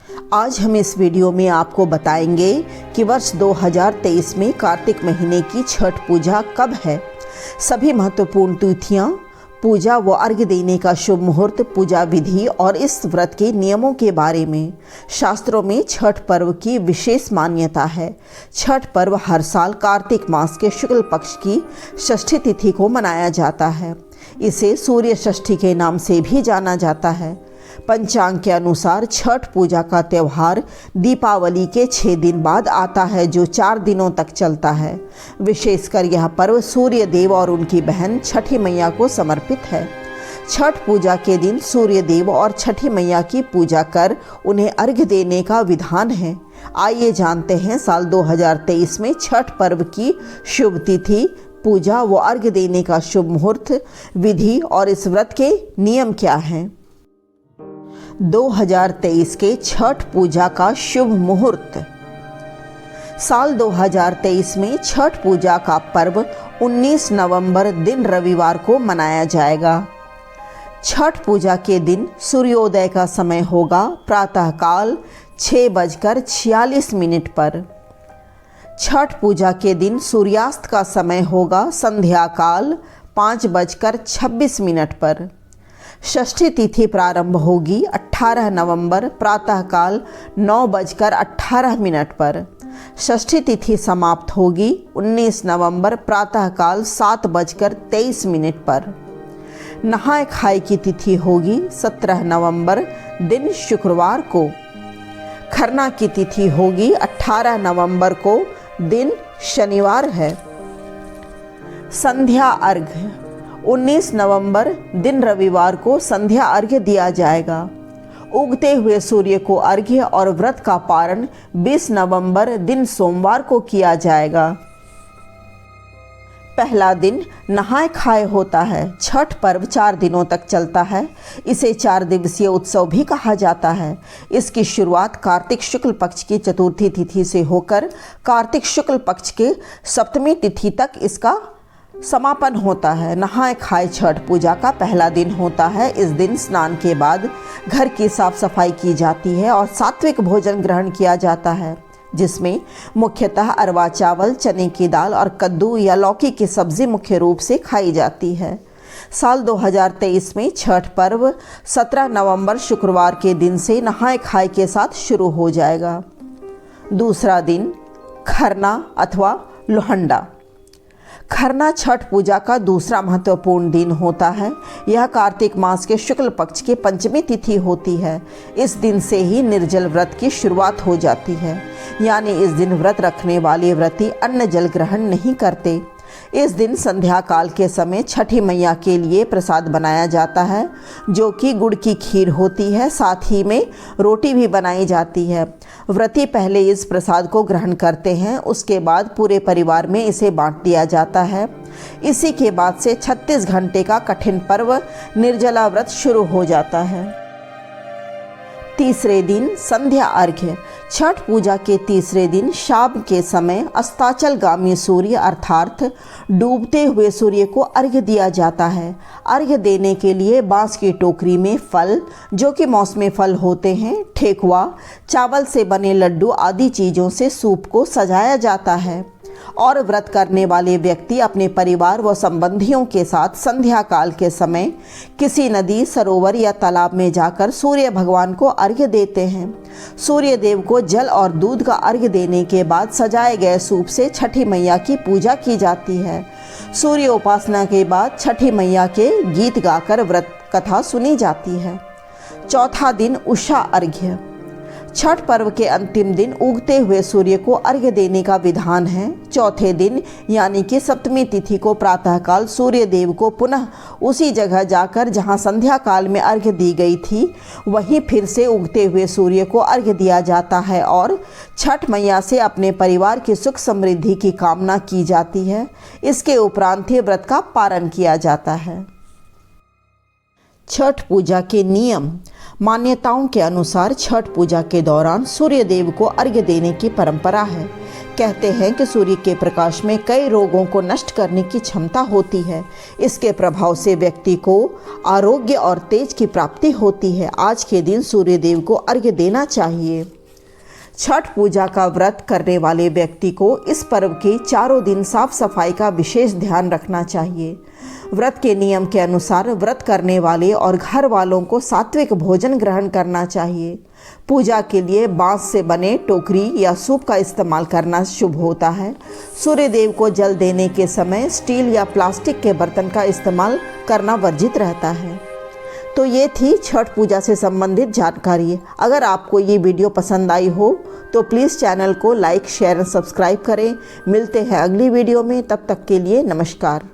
आज हम इस वीडियो में आपको बताएंगे कि वर्ष 2023 में कार्तिक महीने की छठ पूजा कब है, सभी महत्वपूर्ण तिथियां, पूजा व अर्घ्य देने का शुभ मुहूर्त, पूजा विधि और इस व्रत के नियमों के बारे में। शास्त्रों में छठ पर्व की विशेष मान्यता है। छठ पर्व हर साल कार्तिक मास के शुक्ल पक्ष की षष्ठी तिथि को मनाया जाता है। इसे सूर्य षष्ठी के नाम से भी जाना जाता है। पंचांग के अनुसार छठ पूजा का त्यौहार दीपावली के 6 दिन बाद आता है, जो 4 दिनों तक चलता है। विशेषकर यह पर्व सूर्य देव और उनकी बहन छठी मैया को समर्पित है। छठ पूजा के दिन सूर्य देव और छठी मैया की पूजा कर उन्हें अर्घ्य देने का विधान है। आइए जानते हैं साल 2023 में छठ पर्व की शुभ तिथि, पूजा व अर्घ्य देने का शुभ मुहूर्त, विधि और इस व्रत के नियम क्या हैं। 2023 के छठ पूजा का शुभ मुहूर्त। साल 2023 में छठ पूजा का पर्व 19 नवंबर दिन रविवार को मनाया जाएगा। छठ पूजा के दिन सूर्योदय का समय होगा प्रातःकाल 6:46 पर। छठ पूजा के दिन सूर्यास्त का समय होगा संध्याकाल 5:26 पर। षष्ठी तिथि प्रारंभ होगी 18 नवंबर प्रातःकाल 9:18 पर। षष्ठी तिथि समाप्त होगी 19 नवंबर प्रातःकाल 7:23 पर। नहाय खाए की तिथि होगी 17 नवंबर दिन शुक्रवार को। खरना की तिथि होगी 18 नवंबर को, दिन शनिवार है। संध्या अर्घ्य 19 नवंबर दिन रविवार को संध्या अर्घ्य दिया जाएगा। उगते हुए सूर्य को अर्घ्य और व्रत का पारण 20 नवंबर दिन सोमवार को किया जाएगा। पहला दिन नहाय खाए होता है। छठ पर्व 4 दिनों तक चलता है। इसे 4 दिवसीय उत्सव भी कहा जाता है। इसकी शुरुआत कार्तिक शुक्ल पक्ष की चतुर्थी तिथि से होकर कार्तिक शुक्ल पक्ष के सप्तमी तिथि तक इसका समापन होता है। नहाय खाए छठ पूजा का पहला दिन होता है। इस दिन स्नान के बाद घर की साफ सफाई की जाती है और सात्विक भोजन ग्रहण किया जाता है, जिसमें मुख्यतः अरवा चावल, चने की दाल और कद्दू या लौकी की सब्जी मुख्य रूप से खाई जाती है। साल 2023 में छठ पर्व 17 नवंबर शुक्रवार के दिन से नहाय खाए के साथ शुरू हो जाएगा। दूसरा दिन खरना अथवा लोहंडा। खरना छठ पूजा का दूसरा महत्वपूर्ण दिन होता है। यह कार्तिक मास के शुक्ल पक्ष की पंचमी तिथि होती है। इस दिन से ही निर्जल व्रत की शुरुआत हो जाती है, यानी इस दिन व्रत रखने वाले व्रती अन्न जल ग्रहण नहीं करते। इस दिन संध्या काल के समय छठी मैया के लिए प्रसाद बनाया जाता है, जो कि गुड़ की खीर होती है। साथ ही में रोटी भी बनाई जाती है। व्रती पहले इस प्रसाद को ग्रहण करते हैं, उसके बाद पूरे परिवार में इसे बांट दिया जाता है। इसी के बाद से 36 घंटे का कठिन पर्व निर्जला व्रत शुरू हो जाता है। तीसरे दिन संध्या अर्घ्य। छठ पूजा के तीसरे दिन शाम के समय अस्ताचलगामी सूर्य अर्थात डूबते हुए सूर्य को अर्घ्य दिया जाता है। अर्घ्य देने के लिए बांस की टोकरी में फल, जो कि मौसमी फल होते हैं, ठेकुआ, चावल से बने लड्डू आदि चीज़ों से सूप को सजाया जाता है और व्रत करने वाले व्यक्ति अपने परिवार व संबंधियों के साथ संध्या काल के समय किसी नदी, सरोवर या तालाब में जाकर सूर्य भगवान को अर्घ्य देते हैं। सूर्य देव को जल और दूध का अर्घ्य देने के बाद सजाए गए सूप से छठी मैया की पूजा की जाती है। सूर्य उपासना के बाद छठी मैया के गीत गाकर व्रत कथा सुनी जाती है। चौथा दिन उषा अर्घ्य। छठ पर्व के अंतिम दिन उगते हुए सूर्य को अर्घ्य देने का विधान है। चौथे दिन यानी कि सप्तमी तिथि को प्रातःकाल सूर्य देव को पुनः उसी जगह जाकर जहां संध्या काल में अर्घ्य दी गई थी, वहीं फिर से उगते हुए सूर्य को अर्घ्य दिया जाता है और छठ मैया से अपने परिवार की सुख समृद्धि की कामना की जाती है। इसके उपरांत ही व्रत का पारण किया जाता है। छठ पूजा के नियम। मान्यताओं के अनुसार छठ पूजा के दौरान सूर्य देव को अर्घ्य देने की परंपरा है। कहते हैं कि सूर्य के प्रकाश में कई रोगों को नष्ट करने की क्षमता होती है। इसके प्रभाव से व्यक्ति को आरोग्य और तेज की प्राप्ति होती है। आज के दिन सूर्य देव को अर्घ्य देना चाहिए। छठ पूजा का व्रत करने वाले व्यक्ति को इस पर्व के चारों दिन साफ सफाई का विशेष ध्यान रखना चाहिए। व्रत के नियम के अनुसार व्रत करने वाले और घर वालों को सात्विक भोजन ग्रहण करना चाहिए। पूजा के लिए बांस से बने टोकरी या सूप का इस्तेमाल करना शुभ होता है। सूर्य देव को जल देने के समय स्टील या प्लास्टिक के बर्तन का इस्तेमाल करना वर्जित रहता है। तो ये थी छठ पूजा से संबंधित जानकारी। अगर आपको ये वीडियो पसंद आई हो तो प्लीज़ चैनल को लाइक, शेयर और सब्सक्राइब करें। मिलते हैं अगली वीडियो में, तब तक के लिए नमस्कार।